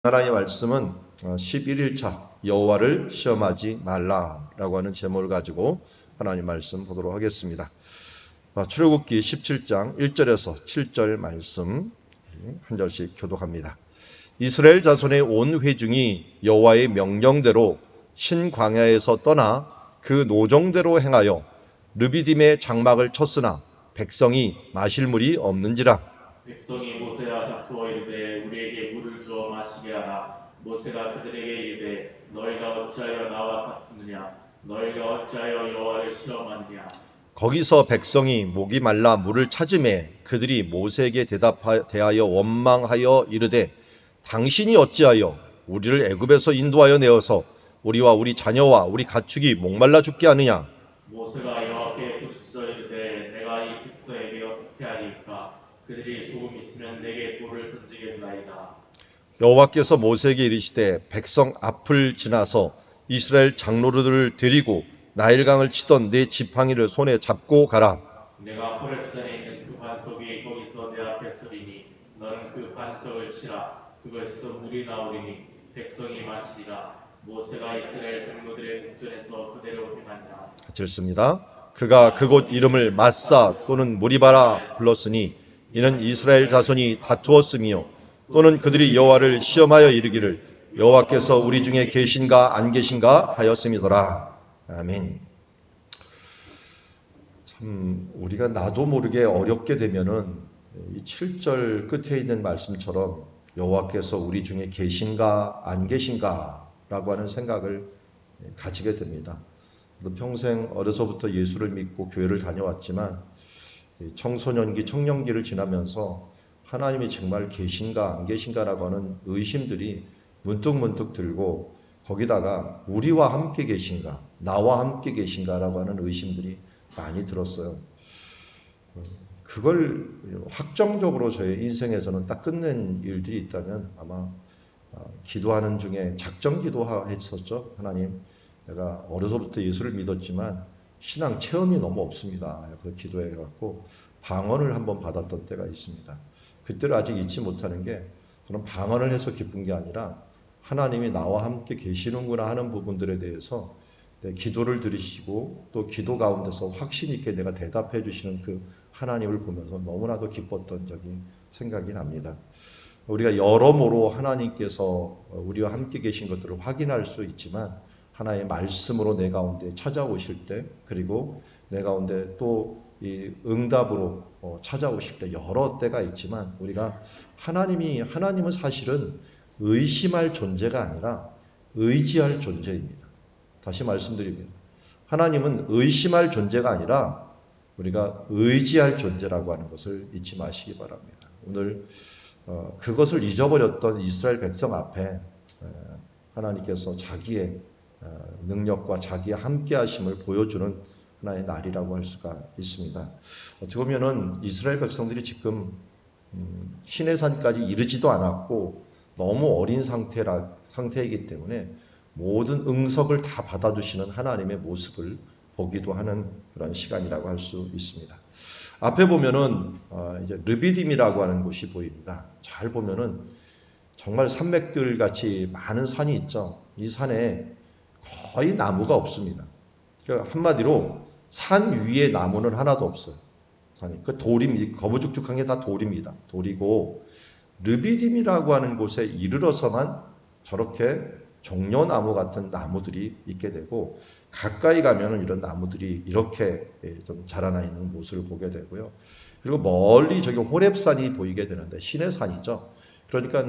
하나님의 말씀은 11일차 여호와를 시험하지 말라라고 하는 제목을 가지고 하나님 말씀 보도록 하겠습니다. 출애굽기 17장 1절에서 7절 말씀 한 절씩 교독합니다. 이스라엘 자손의 온 회중이 여호와의 명령대로 신광야에서 떠나 그 노정대로 행하여 르비딤의 장막을 쳤으나 백성이 마실 물이 없는지라. 백성이 모세와 다투어 이르되 우리에게 물을 주어 마시게 하라. 모세가 그들에게 이르되 너희가 어찌하여 나와 다투느냐? 너희가 어찌하여 여호와를 시험하느냐? 거기서 백성이 목이 말라 물을 찾으매 그들이 모세에게 대하여 원망하여 이르되 당신이 어찌하여 우리를 애굽에서 인도하여 내어서 우리와 우리 자녀와 우리 가축이 목말라 죽게 하느냐? 모세가 여호와께 부르짖어 이르되 내가 이 백성에게 어떻게 하리까? 그들이 조금 있으면 내게 돌을 던지겠나이다. 여호와께서 모세에게 이르시되 백성 앞을 지나서 이스라엘 장로들을 데리고 나일강을 치던 네 지팡이를 손에 잡고 가라. 내가 호렙산에 있는 그 반석이 거기서 내 앞에 서리니 너는 그 반석을 치라. 그것에서 물이 나오리니 백성이 마시리라. 모세가 이스라엘 장로들의 국전에서 그대로 행하니라. 같이 읽습니다. 그가 그곳 이름을 마사 또는 무리바라 불렀으니 이는 이스라엘 자손이 다투었으며 또는 그들이 여호와를 시험하여 이르기를 여호와께서 우리 중에 계신가 안 계신가 하였음이더라. 아멘. 참 우리가 나도 모르게 어렵게 되면은 이 7절 끝에 있는 말씀처럼 여호와께서 우리 중에 계신가 안 계신가 라고 하는 생각을 가지게 됩니다. 평생 어려서부터 예수를 믿고 교회를 다녀왔지만 청소년기, 청년기를 지나면서 하나님이 정말 계신가 안 계신가라고 하는 의심들이 문득문득 들고 거기다가 우리와 함께 계신가, 나와 함께 계신가라고 하는 의심들이 많이 들었어요. 그걸 확정적으로 저의 인생에서는 딱 끝낸 일들이 있다면 아마 기도하는 중에 작정 기도했었죠. 하나님, 내가 어려서부터 예수를 믿었지만 신앙 체험이 너무 없습니다. 그 기도해갖고 방언을 한번 받았던 때가 있습니다. 그때를 아직 잊지 못하는 게 저는 방언을 해서 기쁜 게 아니라 하나님이 나와 함께 계시는구나 하는 부분들에 대해서 기도를 들으시고 또 기도 가운데서 확신 있게 내가 대답해 주시는 그 하나님을 보면서 너무나도 기뻤던 적이 생각이 납니다. 우리가 여러모로 하나님께서 우리와 함께 계신 것들을 확인할 수 있지만 하나의 말씀으로 내 가운데 찾아오실 때 그리고 내 가운데 또 이 응답으로 찾아오실 때 여러 때가 있지만 우리가 하나님은 사실은 의심할 존재가 아니라 의지할 존재입니다. 다시 말씀드립니다. 하나님은 의심할 존재가 아니라 우리가 의지할 존재라고 하는 것을 잊지 마시기 바랍니다. 오늘 그것을 잊어버렸던 이스라엘 백성 앞에 하나님께서 자기의 능력과 자기의 함께하심을 보여주는 하나의 날이라고 할 수가 있습니다. 어떻게 보면은 이스라엘 백성들이 지금 시내산까지 이르지도 않았고 너무 어린 상태이기 때문에 모든 응석을 다 받아주시는 하나님의 모습을 보기도 하는 그런 시간이라고 할 수 있습니다. 앞에 보면은 이제 르비딤이라고 하는 곳이 보입니다. 잘 보면은 정말 산맥들 같이 많은 산이 있죠. 이 산에 거의 나무가 없습니다. 그러니까 한마디로 산 위에 나무는 하나도 없어요. 그 돌입니다. 거부죽죽한 게 다 돌입니다. 돌이고 르비딤이라고 하는 곳에 이르러서만 저렇게 종려나무 같은 나무들이 있게 되고 가까이 가면은 이런 나무들이 이렇게 좀 자라나 있는 모습을 보게 되고요. 그리고 멀리 저기 호렙산이 보이게 되는데 시내산이죠. 그러니까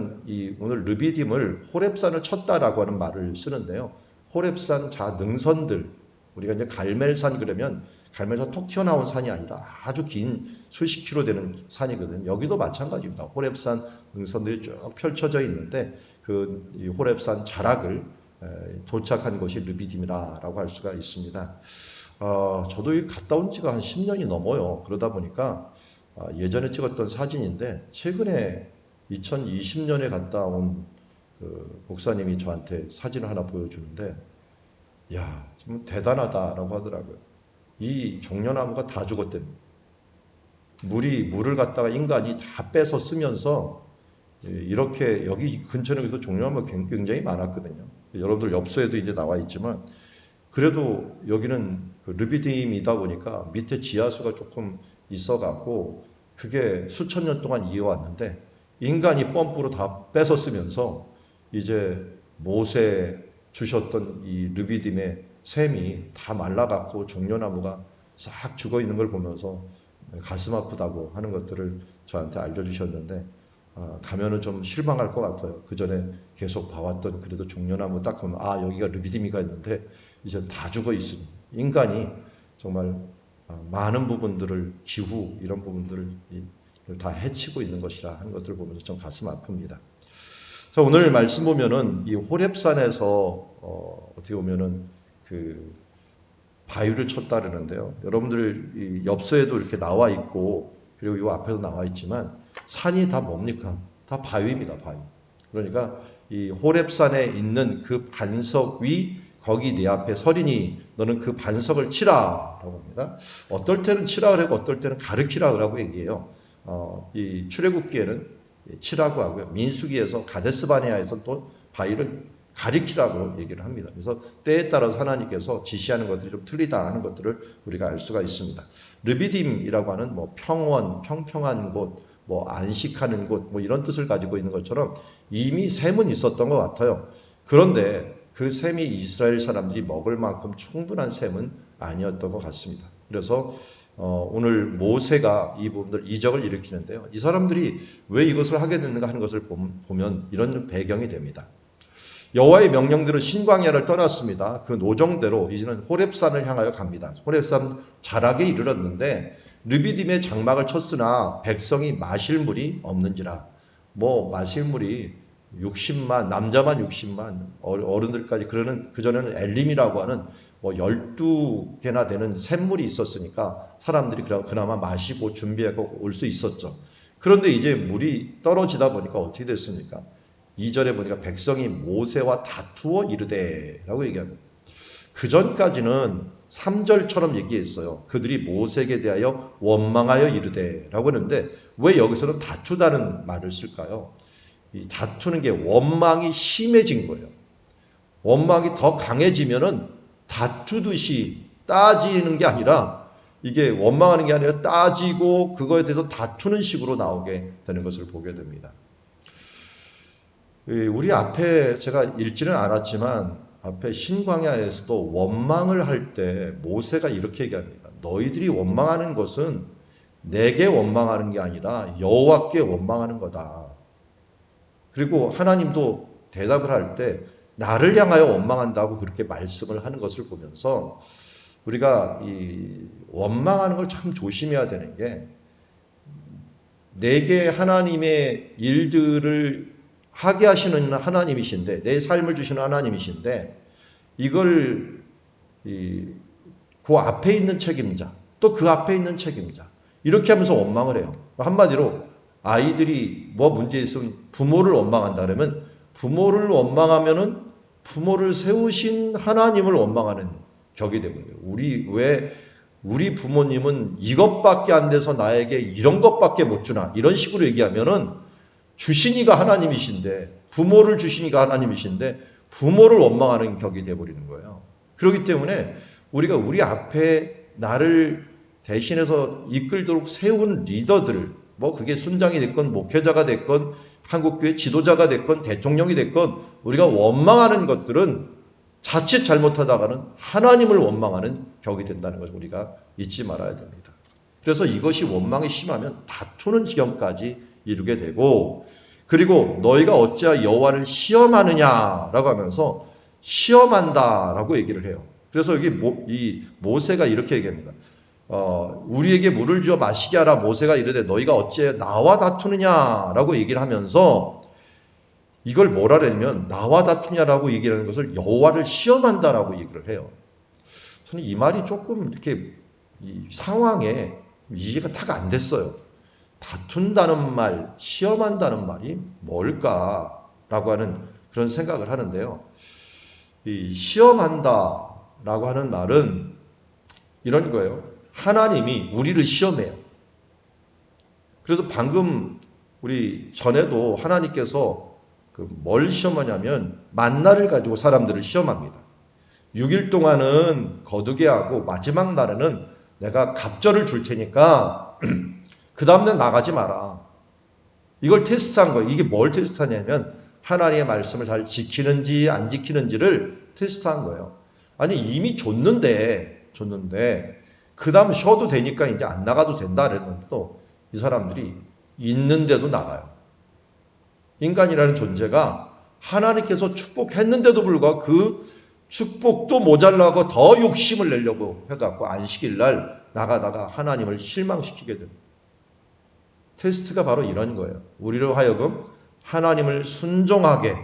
오늘 르비딤을 호렙산을 쳤다라고 하는 말을 쓰는데요. 호렙산 능선들 우리가 이제 갈멜산 그러면 갈멜산 톡 튀어나온 산이 아니라 아주 긴 수십 킬로 되는 산이거든요. 여기도 마찬가지입니다. 호렙산 능선들이 쭉 펼쳐져 있는데 이 호렙산 자락을 도착한 곳이 르비딤이라고 할 수가 있습니다. 저도 갔다 온 지가 한 10년이 넘어요. 그러다 보니까 예전에 찍었던 사진인데 최근에 2020년에 갔다 온 그 목사님이 저한테 사진을 하나 보여주는데 야, 좀 대단하다라고 하더라고요. 이 종려나무가 다 죽었답니다. 물을 갖다가 인간이 다 뺏어 쓰면서 이렇게 여기 근처에도 종려나무가 굉장히 많았거든요. 여러분들 엽서에도 이제 나와 있지만 그래도 여기는 그 르비딤이다 보니까 밑에 지하수가 조금 있어갖고 그게 수천 년 동안 이어왔는데 인간이 펌프로 다 뺏어 쓰면서 이제 모세 주셨던 이 르비딤의 샘이 다 말라갖고 종려나무가 싹 죽어 있는 걸 보면서 가슴 아프다고 하는 것들을 저한테 알려주셨는데 가면은 좀 실망할 것 같아요. 그 전에 계속 봐왔던 그래도 종려나무 딱 보면 여기가 르비딤이가 있는데 이제 다 죽어 있으니 인간이 정말 많은 부분들을 기후 이런 부분들을 다 해치고 있는 것이라 하는 것들을 보면서 좀 가슴 아픕니다. 자, 오늘 말씀 보면은 이 호렙산에서 어떻게 보면은 그 바위를 쳤다 그러는데요. 여러분들 이 엽서에도 이렇게 나와 있고 그리고 이 앞에도 나와 있지만 산이 다 뭡니까? 다 바위입니다. 바위. 그러니까 이 호렙산에 있는 그 반석 위 거기 내 앞에 서리니 너는 그 반석을 치라라고 합니다. 어떨 때는 치라 그러고 어떨 때는 가르키라 그러고 얘기해요. 이 출애굽기에는 치라고 하고요. 민수기에서 가데스바네아에서 또 바위를 가리키라고 얘기를 합니다. 그래서 때에 따라서 하나님께서 지시하는 것들이 좀 틀리다 하는 것들을 우리가 알 수가 있습니다. 르비딤이라고 하는 뭐 평원, 평평한 곳, 뭐 안식하는 곳, 뭐 이런 뜻을 가지고 있는 것처럼 이미 샘은 있었던 것 같아요. 그런데 그 샘이 이스라엘 사람들이 먹을 만큼 충분한 샘은 아니었던 것 같습니다. 그래서 오늘 모세가 이 부분들 이적을 일으키는데요. 이 사람들이 왜 이것을 하게 됐는가 하는 것을 보면 이런 배경이 됩니다. 여호와의 명령대로 신광야를 떠났습니다. 그 노정대로 이제는 호렙산을 향하여 갑니다. 호렙산 자락에 이르렀는데 르비딤의 장막을 쳤으나 백성이 마실 물이 없는지라. 뭐 마실 물이 60만 남자만 60만 어른들까지 그러는 그전에는 엘림이라고 하는 뭐 12개나 되는 샘물이 있었으니까 사람들이 그나마 마시고 준비하고 올 수 있었죠. 그런데 이제 물이 떨어지다 보니까 어떻게 됐습니까? 2절에 보니까 백성이 모세와 다투어 이르되라고 얘기합니다. 그 전까지는 3절처럼 얘기했어요. 그들이 모세에게 대하여 원망하여 이르되라고 했는데 왜 여기서는 다투다는 말을 쓸까요? 이 다투는 게 원망이 심해진 거예요. 원망이 더 강해지면은 다투듯이 따지는 게 아니라 이게 원망하는 게 아니라 따지고 그거에 대해서 다투는 식으로 나오게 되는 것을 보게 됩니다. 우리 앞에 제가 읽지는 않았지만 앞에 신광야에서도 원망을 할 때 모세가 이렇게 얘기합니다. 너희들이 원망하는 것은 내게 원망하는 게 아니라 여호와께 원망하는 거다. 그리고 하나님도 대답을 할 때 나를 향하여 원망한다고 그렇게 말씀을 하는 것을 보면서 우리가 이 원망하는 걸 참 조심해야 되는 게 내게 하나님의 일들을 하게 하시는 하나님이신데 내 삶을 주시는 하나님이신데 이걸 그 앞에 있는 책임자 또 그 앞에 있는 책임자 이렇게 하면서 원망을 해요. 한마디로 아이들이 뭐 문제 있으면 부모를 원망한다 그러면 부모를 원망하면은 부모를 세우신 하나님을 원망하는 격이 되거든요. 우리 부모님은 이것밖에 안 돼서 나에게 이런 것밖에 못 주나 이런 식으로 얘기하면은 주신 이가 하나님이신데 부모를 주신 이가 하나님이신데 부모를 원망하는 격이 되어버리는 거예요. 그렇기 때문에 우리가 우리 앞에 나를 대신해서 이끌도록 세운 리더들 뭐 그게 순장이 됐건 목회자가 됐건 한국교회 지도자가 됐건 대통령이 됐건 우리가 원망하는 것들은 자칫 잘못하다가는 하나님을 원망하는 격이 된다는 것을 우리가 잊지 말아야 됩니다. 그래서 이것이 원망이 심하면 다투는 지경까지 이루게 되고 그리고 너희가 어찌하여 여호와를 시험하느냐라고 하면서 시험한다라고 얘기를 해요. 그래서 여기 이 모세가 이렇게 얘기합니다. 우리에게 물을 주어 마시게 하라 모세가 이르되 너희가 어찌하여 나와 다투느냐라고 얘기를 하면서 이걸 뭐라 그러냐면 나와 다투냐라고 얘기를 하는 것을 여호와를 시험한다라고 얘기를 해요. 저는 이 말이 조금 이렇게 이 상황에 이해가 딱 안 됐어요. 다툰다는 말, 시험한다는 말이 뭘까라고 하는 그런 생각을 하는데요. 이 시험한다라고 하는 말은 이런 거예요. 하나님이 우리를 시험해요. 그래서 방금 우리 전에도 하나님께서 뭘 시험하냐면 만나를 가지고 사람들을 시험합니다. 6일 동안은 거두게 하고 마지막 날에는 내가 갑절을 줄 테니까 그 다음날 나가지 마라. 이걸 테스트한 거예요. 이게 뭘 테스트하냐면 하나님의 말씀을 잘 지키는지 안 지키는지를 테스트한 거예요. 아니 이미 줬는데 그 다음 쉬어도 되니까 이제 안 나가도 된다 그랬는데 또 이 사람들이 있는데도 나가요. 인간이라는 존재가 하나님께서 축복했는데도 불구하고 그 축복도 모자라고 더 욕심을 내려고 해갖고 안식일 날 나가다가 하나님을 실망시키게 됩니다. 테스트가 바로 이런 거예요. 우리를 하여금 하나님을 순종하게,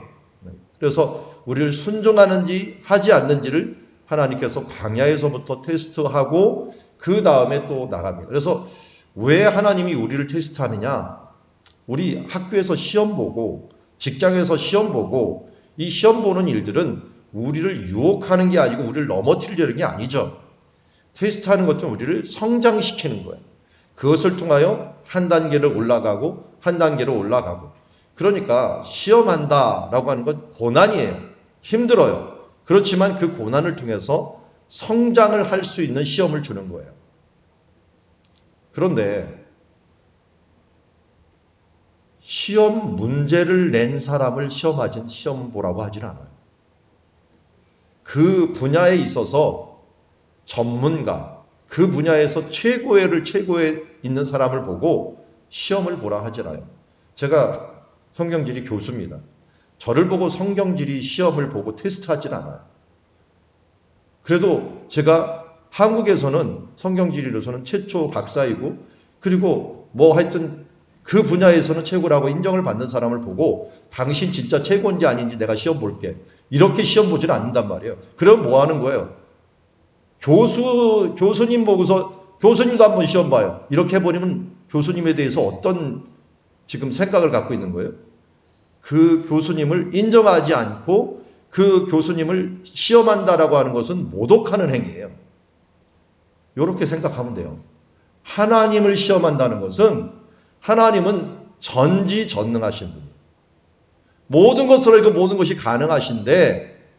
그래서 우리를 순종하는지 하지 않는지를 하나님께서 광야에서부터 테스트하고 그 다음에 또 나갑니다. 그래서 왜 하나님이 우리를 테스트하느냐? 우리 학교에서 시험 보고 직장에서 시험 보고 이 시험 보는 일들은 우리를 유혹하는 게 아니고 우리를 넘어뜨리려는 게 아니죠. 테스트하는 것은 우리를 성장시키는 거예요. 그것을 통하여 한 단계를 올라가고 한 단계로 올라가고. 그러니까 시험한다라고 하는 건 고난이에요. 힘들어요. 그렇지만 그 고난을 통해서 성장을 할 수 있는 시험을 주는 거예요. 그런데 시험 문제를 낸 사람을 시험 보라고 하진 않아요. 그 분야에 있어서 전문가, 그 분야에서 최고에 있는 사람을 보고 시험을 보라 하진 않아요. 제가 성경지리 교수입니다. 저를 보고 성경지리 시험을 보고 테스트하진 않아요. 그래도 제가 한국에서는 성경지리로서는 최초 박사이고 그리고 뭐 하여튼 그 분야에서는 최고라고 인정을 받는 사람을 보고 당신 진짜 최고인지 아닌지 내가 시험 볼게. 이렇게 시험 보지는 않는단 말이에요. 그럼 뭐 하는 거예요? 교수님 보고서 교수님도 한번 시험 봐요. 이렇게 해버리면 교수님에 대해서 어떤 지금 생각을 갖고 있는 거예요? 그 교수님을 인정하지 않고 그 교수님을 시험한다라고 하는 것은 모독하는 행위예요. 이렇게 생각하면 돼요. 하나님을 시험한다는 것은 하나님은 전지전능하신 분이에요. 모든 것으로 이거 모든 것이 가능하신데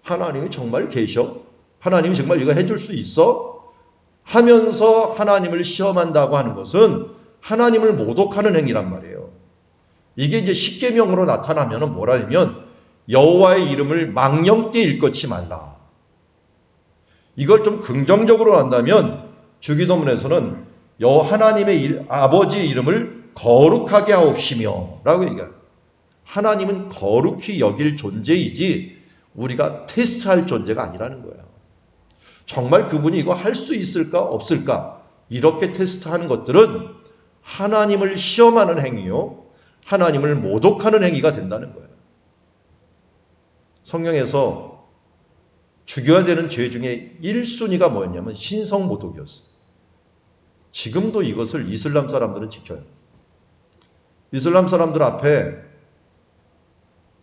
하나님이 정말 계셔? 하나님이 정말 이거 해줄 수 있어? 하면서 하나님을 시험한다고 하는 것은 하나님을 모독하는 행위란 말이에요. 이게 이제 십계명으로 나타나면 뭐라냐면 여호와의 이름을 망령되이 일컫지 말라. 이걸 좀 긍정적으로 한다면 주기도문에서는 하나님의 아버지의 이름을 거룩하게 하옵시며 라고 얘기해요. 하나님은 거룩히 여길 존재이지 우리가 테스트할 존재가 아니라는 거예요. 정말 그분이 이거 할 수 있을까 없을까 이렇게 테스트하는 것들은 하나님을 시험하는 행위요, 하나님을 모독하는 행위가 된다는 거예요. 성경에서 죽여야 되는 죄 중에 1순위가 뭐였냐면 신성모독이었어요. 지금도 이것을 이슬람 사람들은 지켜요. 이슬람 사람들 앞에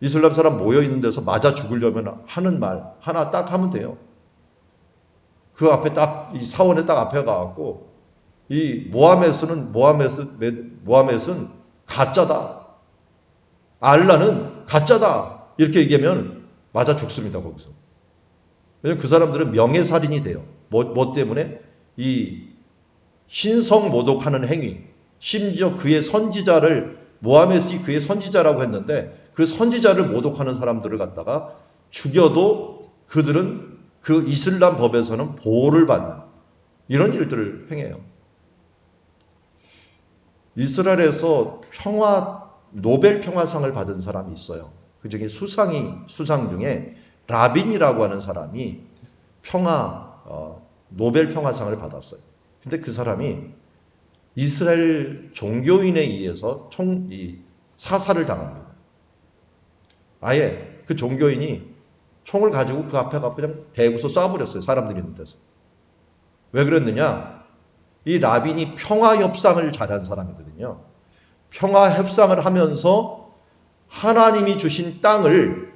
이슬람 사람 모여 있는 데서 맞아 죽으려면 하는 말 하나 딱 하면 돼요. 그 앞에 딱 이 사원에 딱 앞에 가갖고 이 모하메스는 가짜다. 알라는 가짜다. 이렇게 얘기하면 맞아 죽습니다, 거기서. 왜냐면 그 사람들은 명예살인이 돼요. 뭐 때문에? 이 신성 모독하는 행위. 심지어 그의 선지자를, 모하메스이 그의 선지자라고 했는데 그 선지자를 모독하는 사람들을 갖다가 죽여도 그들은 그 이슬람 법에서는 보호를 받는 이런 일들을 행해요. 이스라엘에서 노벨 평화상을 받은 사람이 있어요. 그 중에 수상 중에 라빈이라고 하는 사람이 노벨 평화상을 받았어요. 근데 그 사람이 이스라엘 종교인에 의해서 사살을 당합니다. 아예 그 종교인이 총을 가지고 그 앞에 가서 그냥 대구서 쏴버렸어요. 사람들이 있는 데서. 왜 그랬느냐? 이 라빈이 평화협상을 잘한 사람이거든요. 평화협상을 하면서 하나님이 주신 땅을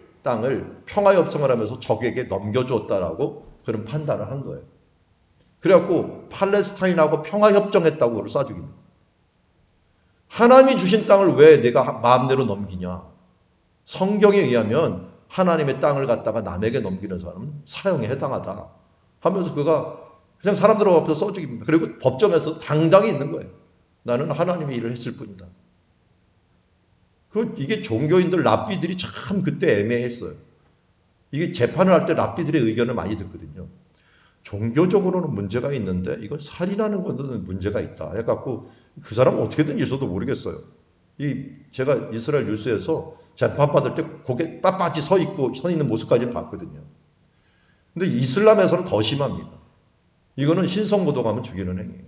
평화협상을 하면서 적에게 넘겨주었다라고 그런 판단을 한 거예요. 그래갖고 팔레스타인하고 평화협정했다고 그걸 쏴죽입니다. 하나님이 주신 땅을 왜 내가 마음대로 넘기냐? 성경에 의하면 하나님의 땅을 갖다가 남에게 넘기는 사람은 사형에 해당하다 하면서 그가 그냥 사람들 앞에서 써주깁니다. 그리고 법정에서도 당당히 있는 거예요. 나는 하나님의 일을 했을 뿐이다. 이게 종교인들 랍비들이 참 그때 애매했어요. 이게 재판을 할 때 랍비들의 의견을 많이 듣거든요. 종교적으로는 문제가 있는데 이걸 살인하는 것은 문제가 있다 해갖고 그 사람은 어떻게든 있어도 모르겠어요. 제가 이스라엘 뉴스에서 재판 받을 때 고개 빳빳이 서 있는 모습까지 봤거든요. 근데 이슬람에서는 더 심합니다. 이거는 신성모독하면 죽이는 행위예요.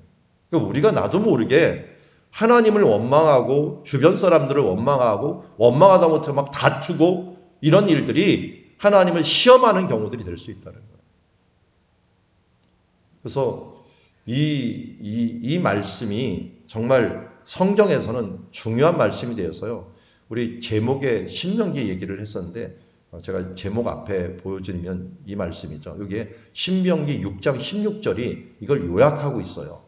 그러니까 우리가 나도 모르게 하나님을 원망하고 주변 사람들을 원망하고 원망하다 못해 막 다투고 이런 일들이 하나님을 시험하는 경우들이 될 수 있다는 거예요. 그래서 이 말씀이 정말 성경에서는 중요한 말씀이 되어서요. 우리 제목에 신명기 얘기를 했었는데 제가 제목 앞에 보여드리면 이 말씀이죠. 여기에 신명기 6장 16절이 이걸 요약하고 있어요.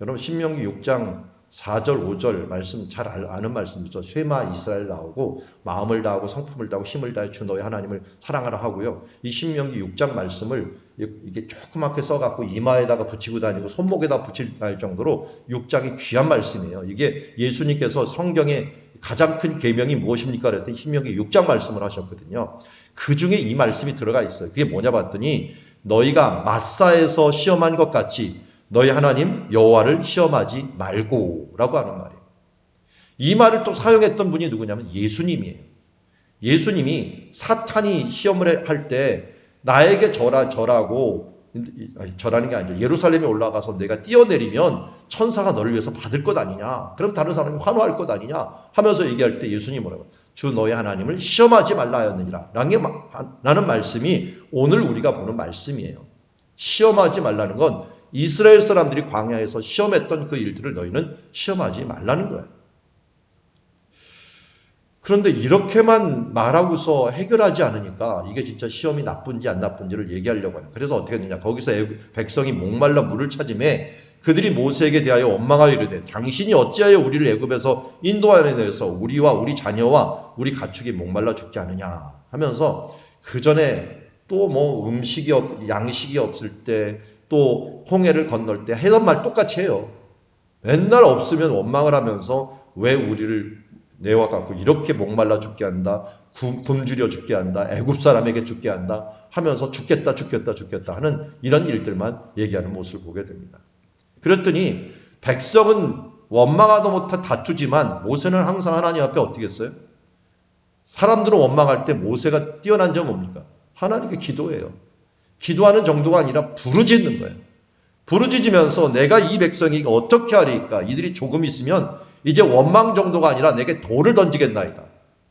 여러분 신명기 6장 4절 5절 말씀 잘 아는 말씀이죠. 쉐마 이스라엘 나오고 마음을 다하고 성품을 다하고 힘을 다해 주 너의 하나님을 사랑하라 하고요. 이 신명기 6장 말씀을 이게 조그맣게 써갖고 이마에다가 붙이고 다니고 손목에다 붙일 정도로 6장이 귀한 말씀이에요. 이게 예수님께서 성경의 가장 큰 계명이 무엇입니까? 그랬더니 신명기 6장 말씀을 하셨거든요. 그 중에 이 말씀이 들어가 있어요. 그게 뭐냐 봤더니 너희가 마사에서 시험한 것 같이 너희 하나님 여호와를 시험하지 말고라고 하는 말이에요. 이 말을 또 사용했던 분이 누구냐면 예수님이에요. 예수님이 사탄이 시험을 할 때 나에게 절하고 절하는 게 아니죠. 예루살렘에 올라가서 내가 뛰어내리면 천사가 너를 위해서 받을 것 아니냐. 그럼 다른 사람이 환호할 것 아니냐 하면서 얘기할 때 예수님이 뭐라고 주 너의 하나님을 시험하지 말라 하였느니라 라는 말씀이 오늘 우리가 보는 말씀이에요. 시험하지 말라는 건 이스라엘 사람들이 광야에서 시험했던 그 일들을 너희는 시험하지 말라는 거예요. 그런데 이렇게만 말하고서 해결하지 않으니까 이게 진짜 시험이 나쁜지 안 나쁜지를 얘기하려고 하는. 그래서 어떻게 되냐. 거기서 백성이 목말라 물을 찾음에 그들이 모세에게 대하여 원망하여 이르되 당신이 어찌하여 우리를 애굽에서 인도하여내서 우리와 우리 자녀와 우리 가축이 목말라 죽지 않으냐 하면서 그 전에 또 뭐 양식이 없을 때 또 홍해를 건널 때 하던 말 똑같이 해요. 맨날 없으면 원망을 하면서 왜 우리를 내와갖고 이렇게 목말라 죽게 한다, 굶주려 죽게 한다, 애굽 사람에게 죽게 한다 하면서 죽겠다 하는 이런 일들만 얘기하는 모습을 보게 됩니다. 그랬더니 백성은 원망하다 못해 다투지만 모세는 항상 하나님 앞에 어떻게 했어요? 사람들은 원망할 때 모세가 뛰어난 점은 뭡니까? 하나님께 기도해요. 기도하는 정도가 아니라 부르짖는 거예요. 부르짖으면서 내가 이 백성이 어떻게 하리까? 이들이 조금 있으면 이제 원망 정도가 아니라 내게 돌을 던지겠나이다.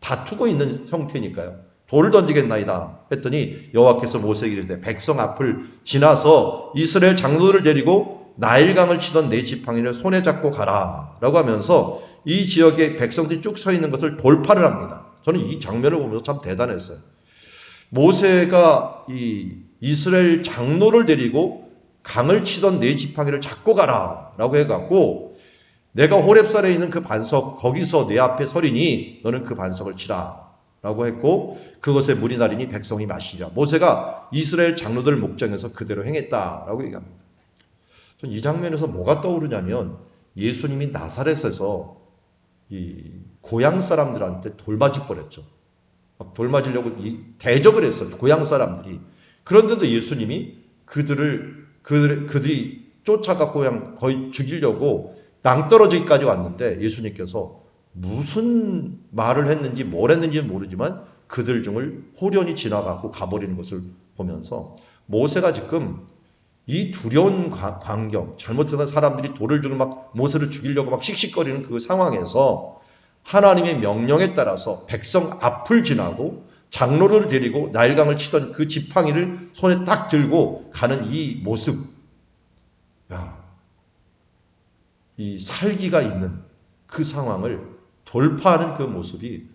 다투고 있는 형태니까요. 돌을 던지겠나이다 했더니 여호와께서 모세에게 이르되 백성 앞을 지나서 이스라엘 장로들을 데리고 나일강을 치던 네 지팡이를 손에 잡고 가라 라고 하면서 이 지역에 백성들이 쭉 서 있는 것을 돌파를 합니다. 저는 이 장면을 보면서 참 대단했어요. 모세가 이 이스라엘 장로를 데리고 강을 치던 네 지팡이를 잡고 가라 라고 해갖고 내가 호렙산에 있는 그 반석 거기서 내 앞에 서리니 너는 그 반석을 치라 라고 했고 그것에 물이 나리니 백성이 마시리라. 모세가 이스라엘 장로들 목장에서 그대로 행했다라고 얘기합니다. 이 장면에서 뭐가 떠오르냐면 예수님이 나사렛에서 이 고향 사람들한테 돌맞을 뻔했죠. 돌 맞으려고 대적을 했어요. 고향 사람들이. 그런데도 예수님이 그들이 쫓아갖고 그냥 거의 죽이려고 낭떠러지기까지 왔는데 예수님께서 무슨 말을 했는지 뭘 했는지는 모르지만 그들 중을 호련히 지나가고 가버리는 것을 보면서 모세가 지금 이 두려운 광경, 잘못하던 사람들이 돌을 들고 막 모세를 죽이려고 막 씩씩거리는 그 상황에서 하나님의 명령에 따라서 백성 앞을 지나고 장로를 데리고 나일강을 치던 그 지팡이를 손에 딱 들고 가는 이 모습. 이 살기가 있는 그 상황을 돌파하는 그 모습이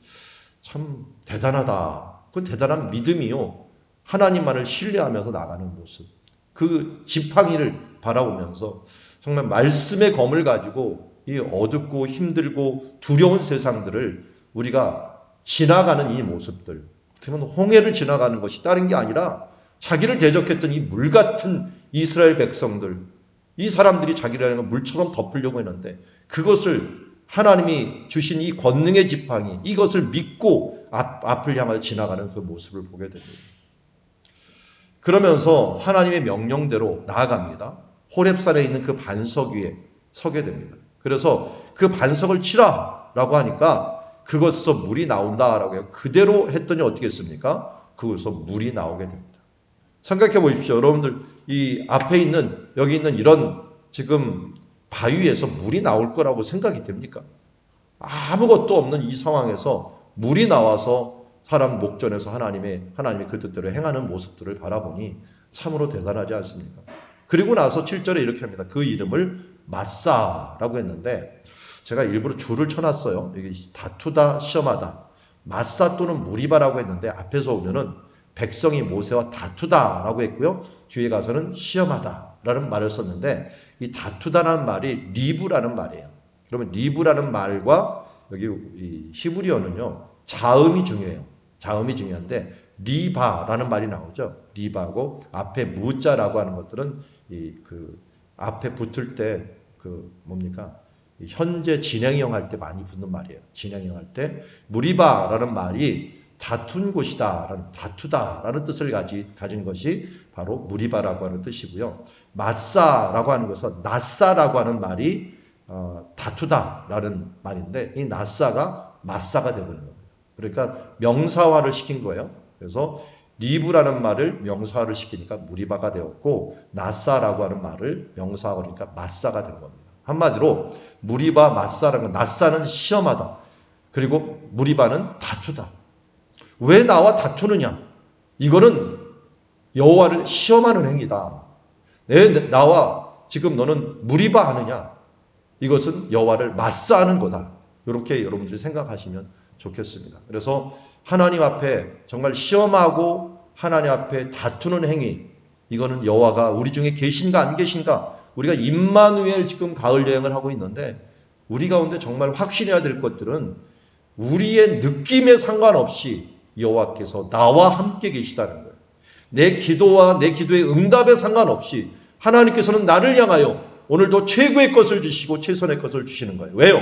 참 대단하다. 그건 대단한 믿음이요. 하나님만을 신뢰하면서 나가는 모습. 그 지팡이를 바라보면서 정말 말씀의 검을 가지고 이 어둡고 힘들고 두려운 세상들을 우리가 지나가는 이 모습들, 어떻게 보면 홍해를 지나가는 것이 다른 게 아니라 자기를 대적했던 이 물 같은 이스라엘 백성들, 이 사람들이 자기를 물처럼 덮으려고 했는데 그것을 하나님이 주신 이 권능의 지팡이, 이것을 믿고 앞을 향하여 지나가는 그 모습을 보게 됩니다. 그러면서 하나님의 명령대로 나아갑니다. 호렙산에 있는 그 반석 위에 서게 됩니다. 그래서 그 반석을 치라라고 하니까 그것에서 물이 나온다라고 해요. 그대로 했더니 어떻게 했습니까? 그것에서 물이 나오게 됩니다. 생각해 보십시오. 여러분들 이 앞에 있는 여기 있는 이런 지금 바위에서 물이 나올 거라고 생각이 됩니까? 아무것도 없는 이 상황에서 물이 나와서 사람 목전에서 하나님의 그 뜻대로 행하는 모습들을 바라보니 참으로 대단하지 않습니까? 그리고 나서 7절에 이렇게 합니다. 그 이름을 마사라고 했는데 제가 일부러 줄을 쳐놨어요. 이게 다투다, 시험하다. 마사 또는 무리바라고 했는데 앞에서 오면은 백성이 모세와 다투다라고 했고요. 뒤에 가서는 시험하다라는 말을 썼는데 이 다투다라는 말이 리브라는 말이에요. 그러면 리브라는 말과 여기 이 히브리어는요. 자음이 중요해요. 자음이 중요한데 리바라는 말이 나오죠. 리바고 앞에 무자라고 하는 것들은 그 앞에 붙을 때 그 뭡니까? 현재 진행형 할 때 많이 붙는 말이에요. 진행형 할 때 무리바라는 말이 다툰 곳이다, 다투다라는 뜻을 가진 것이 바로 무리바라고 하는 뜻이고요. 마사라고 하는 것은 나사라고 하는 말이 다투다라는 말인데 이 나사가 마사가 되버린 겁니다. 그러니까 명사화를 시킨 거예요. 그래서 리브라는 말을 명사화를 시키니까 무리바가 되었고 나사라고 하는 말을 명사화가 그러니까 마사가 된 겁니다. 한마디로 무리바, 마사라는 건 나사는 시험하다. 그리고 무리바는 다투다. 왜 나와 다투느냐? 이거는 여호와를 시험하는 행위다. 왜 나와 지금 너는 무리바하느냐? 이것은 여호와를 맞사하는 거다. 이렇게 여러분들이 생각하시면 좋겠습니다. 그래서 하나님 앞에 정말 시험하고 하나님 앞에 다투는 행위, 이거는 여호와가 우리 중에 계신가 안 계신가? 우리가 임마누엘 지금 가을 여행을 하고 있는데 우리 가운데 정말 확신해야 될 것들은 우리의 느낌에 상관없이 여호와께서 나와 함께 계시다는 거예요. 내 기도와 내 기도의 응답에 상관없이 하나님께서는 나를 향하여 오늘도 최고의 것을 주시고 최선의 것을 주시는 거예요. 왜요?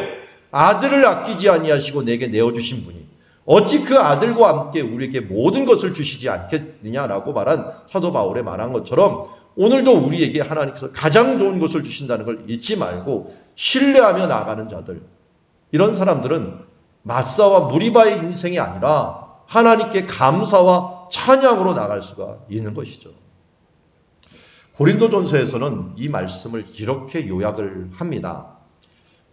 아들을 아끼지 아니하시고 내게 내어주신 분이 어찌 그 아들과 함께 우리에게 모든 것을 주시지 않겠느냐라고 말한 사도 바울의 말한 것처럼 오늘도 우리에게 하나님께서 가장 좋은 것을 주신다는 걸 잊지 말고 신뢰하며 나아가는 자들, 이런 사람들은 마사와 무리바의 인생이 아니라 하나님께 감사와 찬양으로 나갈 수가 있는 것이죠. 고린도전서에서는 이 말씀을 이렇게 요약을 합니다.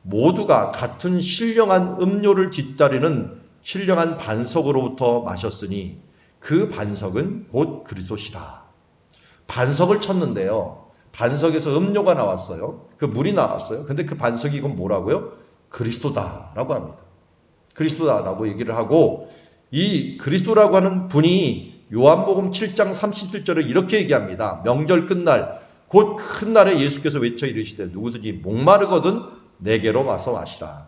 모두가 같은 신령한 음료를 뒤따르는 신령한 반석으로부터 마셨으니 그 반석은 곧 그리스도시라. 반석을 쳤는데요. 반석에서 음료가 나왔어요. 그 물이 나왔어요. 근데 그 반석이 이건 뭐라고요? 그리스도다라고 합니다. 그리스도다라고 얘기를 하고 이 그리스도라고 하는 분이 요한복음 7장 37절에 이렇게 얘기합니다. 명절 끝날 곧 큰 날에 예수께서 외쳐 이르시되 누구든지 목마르거든 내게로 와서 마시라.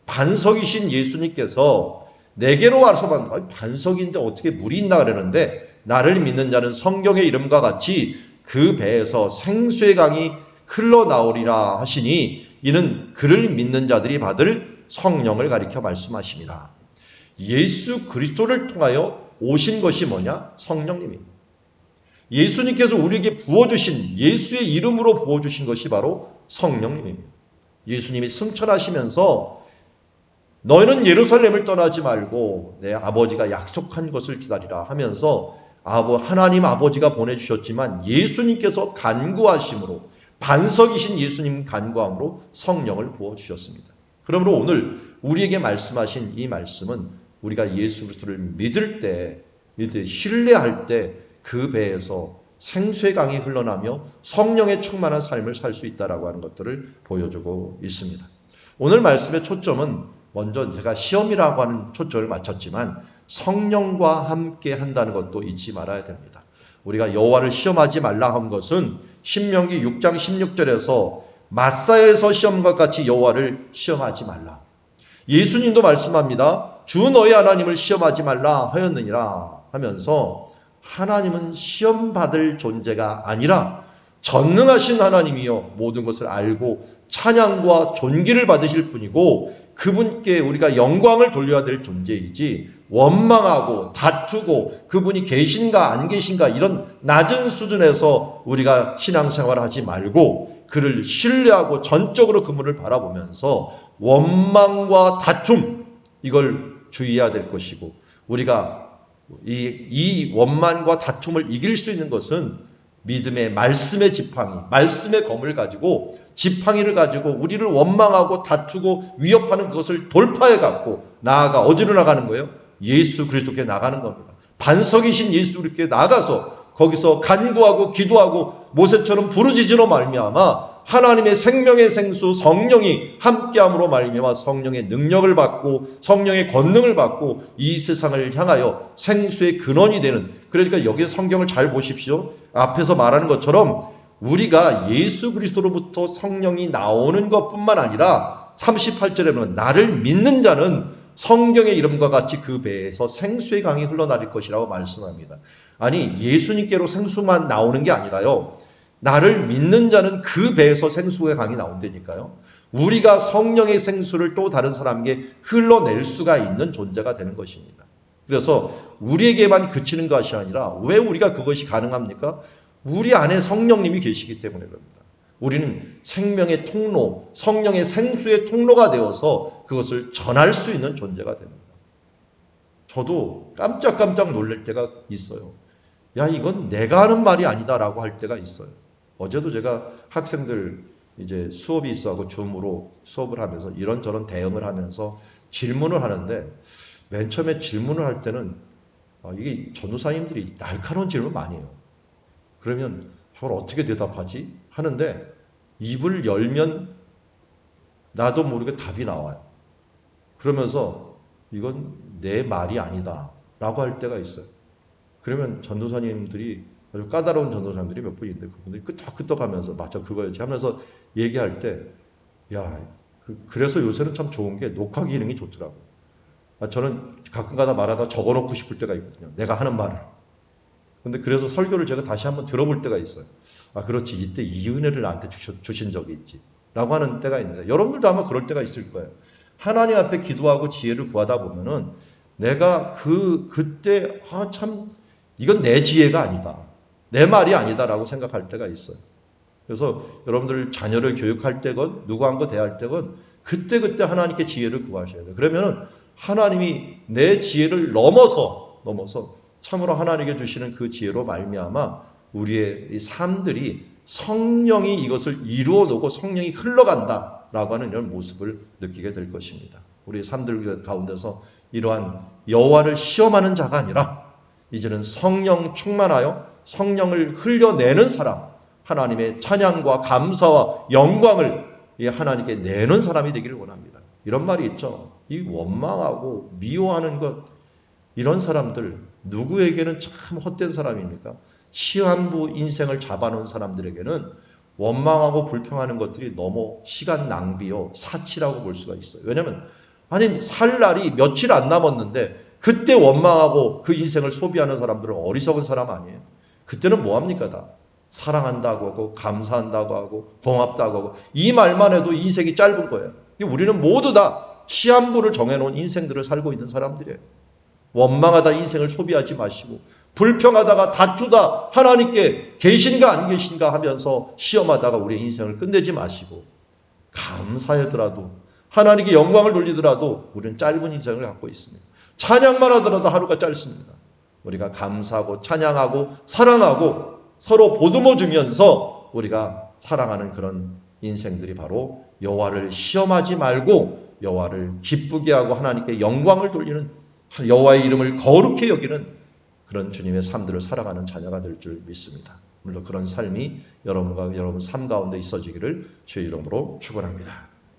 반석이신 예수님께서 내게로 와서만 반석인데 어떻게 물이 있나 그러는데 나를 믿는 자는 성경의 이름과 같이 그 배에서 생수의 강이 흘러나오리라 하시니 이는 그를 믿는 자들이 받을 성령을 가리켜 말씀하십니다. 예수 그리스도를 통하여 오신 것이 뭐냐? 성령님입니다. 예수님께서 우리에게 부어주신 예수의 이름으로 부어주신 것이 바로 성령님입니다. 예수님이 승천하시면서 너희는 예루살렘을 떠나지 말고 내 아버지가 약속한 것을 기다리라 하면서 하나님 아버지가 보내주셨지만 예수님께서 간구하심으로 반석이신 예수님 간구함으로 성령을 부어주셨습니다. 그러므로 오늘 우리에게 말씀하신 이 말씀은 우리가 예수 그리스도를 믿을 때, 신뢰할 때 그 배에서 생수의 강이 흘러나며 성령의 충만한 삶을 살 수 있다라고 하는 것들을 보여주고 있습니다. 오늘 말씀의 초점은 먼저 제가 시험이라고 하는 초점을 맞췄지만 성령과 함께 한다는 것도 잊지 말아야 됩니다. 우리가 여호와를 시험하지 말라 한 것은 신명기 6장 16절에서 마사에서 시험과 같이 여호와를 시험하지 말라. 예수님도 말씀합니다. 주 너희 하나님을 시험하지 말라 하였느니라 하면서 하나님은 시험받을 존재가 아니라 전능하신 하나님이요 모든 것을 알고 찬양과 존귀를 받으실 분이고 그분께 우리가 영광을 돌려야 될 존재이지 원망하고 다투고 그분이 계신가 안 계신가 이런 낮은 수준에서 우리가 신앙생활을 하지 말고 그를 신뢰하고 전적으로 그분을 바라보면서 원망과 다툼 이걸 주의해야 될 것이고 우리가 이 원망과 다툼을 이길 수 있는 것은 믿음의 말씀의 지팡이, 말씀의 검을 가지고 지팡이를 가지고 우리를 원망하고 다투고 위협하는 그것을 돌파해 갖고 나아가 어디로 나가는 거예요? 예수 그리스도께 나가는 겁니다. 반석이신 예수 그리스도께 나가서 거기서 간구하고 기도하고 모세처럼 부르짖으로 말미암아 하나님의 생명의 생수 성령이 함께함으로 말미암아 성령의 능력을 받고 성령의 권능을 받고 이 세상을 향하여 생수의 근원이 되는 그러니까 여기 성경을 잘 보십시오. 앞에서 말하는 것처럼 우리가 예수 그리스도로부터 성령이 나오는 것뿐만 아니라 38절에 보면 나를 믿는 자는 성경의 이름과 같이 그 배에서 생수의 강이 흘러나릴 것이라고 말씀합니다. 아니 예수님께로 생수만 나오는 게 아니라요. 나를 믿는 자는 그 배에서 생수의 강이 나온다니까요. 우리가 성령의 생수를 또 다른 사람에게 흘러낼 수가 있는 존재가 되는 것입니다. 그래서 우리에게만 그치는 것이 아니라 왜 우리가 그것이 가능합니까? 우리 안에 성령님이 계시기 때문에 그럽니다. 우리는 생명의 통로, 성령의 생수의 통로가 되어서 그것을 전할 수 있는 존재가 됩니다. 저도 깜짝깜짝 놀랄 때가 있어요. 야, 이건 내가 하는 말이 아니다라고 할 때가 있어요. 어제도 제가 학생들 이제 수업이 있어서 줌으로 수업을 하면서 이런저런 대응을 하면서 질문을 하는데 맨 처음에 질문을 할 때는 이게 전도사님들이 날카로운 질문 많이 해요. 그러면 저걸 어떻게 대답하지? 하는데 입을 열면 나도 모르게 답이 나와요. 그러면서 이건 내 말이 아니다 라고 할 때가 있어요. 그러면 전도사님들이 아주 까다로운 전도사님들이 몇 분 있는데 그분들이 끄떡끄떡 하면서 맞아 그거였지 하면서 얘기할 때 야, 그래서 요새는 참 좋은 게 녹화 기능이 좋더라고요. 저는 가끔가다 말하다 적어놓고 싶을 때가 있거든요. 내가 하는 말을. 근데 그래서 설교를 제가 다시 한번 들어볼 때가 있어요. 아, 그렇지. 이때 이 은혜를 나한테 주신 적이 있지. 라고 하는 때가 있는데 여러분들도 아마 그럴 때가 있을 거예요. 하나님 앞에 기도하고 지혜를 구하다 보면은 내가 그때 참 이건 내 지혜가 아니다. 내 말이 아니다라고 생각할 때가 있어요. 그래서 여러분들 자녀를 교육할 때건 누구한테 대할 때건 그때 하나님께 지혜를 구하셔야 돼요. 그러면은 하나님이 내 지혜를 넘어서 참으로 하나님께 주시는 그 지혜로 말미암아 우리의 이 삶들이 성령이 이것을 이루어 놓고 성령이 흘러간다라고 하는 이런 모습을 느끼게 될 것입니다. 우리의 삶들 가운데서 이러한 여호와를 시험하는 자가 아니라 이제는 성령 충만하여 성령을 흘려내는 사람, 하나님의 찬양과 감사와 영광을 하나님께 내는 사람이 되기를 원합니다. 이런 말이 있죠. 이 원망하고 미워하는 것 이런 사람들 누구에게는 참 헛된 사람입니까? 시한부 인생을 잡아놓은 사람들에게는 원망하고 불평하는 것들이 너무 시간 낭비요 사치라고 볼 수가 있어요. 왜냐하면 아니 살 날이 며칠 안 남았는데 그때 원망하고 그 인생을 소비하는 사람들은 어리석은 사람 아니에요. 그때는 뭐합니까 다? 사랑한다고 하고 감사한다고 하고 고맙다고 하고 이 말만 해도 인생이 짧은 거예요. 우리는 모두 다 시한부를 정해놓은 인생들을 살고 있는 사람들이에요. 원망하다 인생을 소비하지 마시고 불평하다가 다투다 하나님께 계신가 안 계신가 하면서 시험하다가 우리의 인생을 끝내지 마시고 감사하더라도 하나님께 영광을 돌리더라도 우리는 짧은 인생을 갖고 있습니다. 찬양만 하더라도 하루가 짧습니다. 우리가 감사하고 찬양하고 사랑하고 서로 보듬어 주면서 우리가 사랑하는 그런 인생들이 바로 여호와를 시험하지 말고 여호와를 기쁘게 하고 하나님께 영광을 돌리는 여호와의 이름을 거룩히 여기는 그런 주님의 삶들을 살아가는 자녀가 될 줄 믿습니다. 물론 그런 삶이 여러분과 여러분 삶 가운데 있어지기를 주의 이름으로 축원합니다.